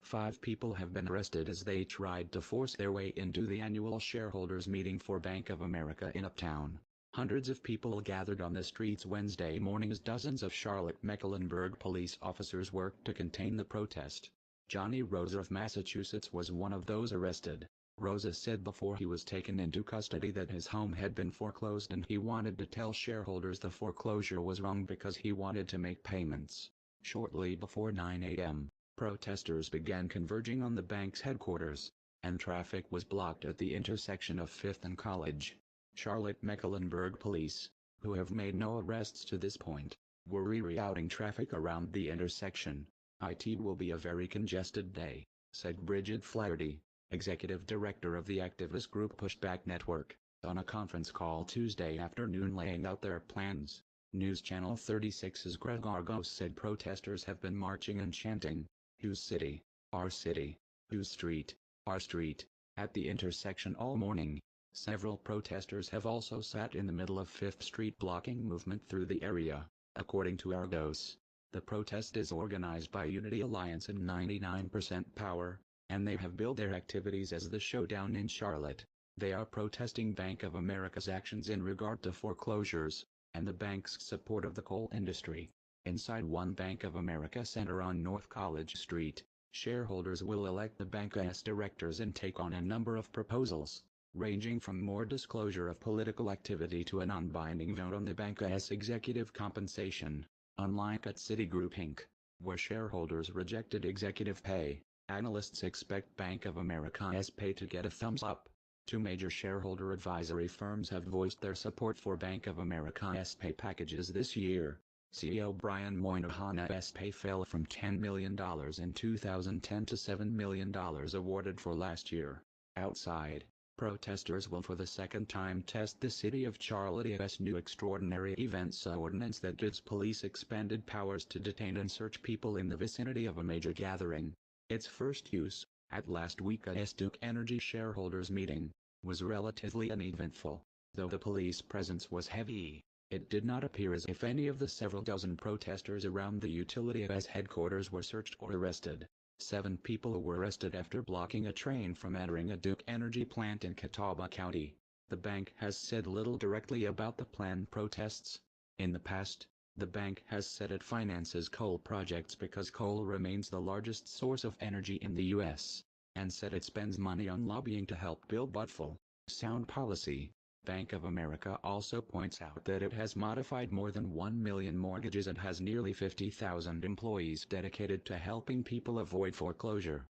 5 people have been arrested as they tried to force their way into the annual shareholders meeting for Bank of America in Uptown. Hundreds of people gathered on the streets Wednesday morning as dozens of Charlotte-Mecklenburg police officers worked to contain the protest. Johnny Rosa of Massachusetts was one of those arrested. Rosa said before he was taken into custody that his home had been foreclosed and he wanted to tell shareholders the foreclosure was wrong because he wanted to make payments. Shortly before 9 a.m., protesters began converging on the bank's headquarters, and traffic was blocked at the intersection of 5th and College. Charlotte-Mecklenburg police, who have made no arrests to this point, were rerouting traffic around the intersection. "It will be a very congested day," said Bridget Flaherty, executive director of the activist group Pushback Network, on a conference call Tuesday afternoon laying out their plans. News Channel 36's Greg Argos said protesters have been marching and chanting, "Whose city? Our city. Whose street? Our street," at the intersection all morning. Several protesters have also sat in the middle of 5th Street blocking movement through the area, according to Argos. The protest is organized by Unity Alliance and 99% Power, and they have billed their activities as the Showdown in Charlotte. They are protesting Bank of America's actions in regard to foreclosures, and the bank's support of the coal industry. Inside one Bank of America center on North College Street, shareholders will elect the bank's directors and take on a number of proposals, ranging from more disclosure of political activity to a non-binding vote on the bank's executive compensation. Unlike at Citigroup Inc., where shareholders rejected executive pay, analysts expect Bank of America's pay to get a thumbs up. 2 major shareholder advisory firms have voiced their support for Bank of America's pay packages this year. CEO Brian Moynihan's pay fell from $10 million in 2010 to $7 million awarded for last year. Outside, protesters will for the second time test the City of Charlotte's new Extraordinary Events Ordinance that gives police expanded powers to detain and search people in the vicinity of a major gathering. Its first use, at last week's Duke Energy shareholders meeting, was relatively uneventful. Though the police presence was heavy, it did not appear as if any of the several dozen protesters around the utility's headquarters were searched or arrested. 7 people were arrested after blocking a train from entering a Duke Energy plant in Catawba County. The bank has said little directly about the planned protests. In the past, the bank has said it finances coal projects because coal remains the largest source of energy in the U.S., and said it spends money on lobbying to help build thoughtful, sound policy. Bank of America also points out that it has modified more than 1 million mortgages and has nearly 50,000 employees dedicated to helping people avoid foreclosure.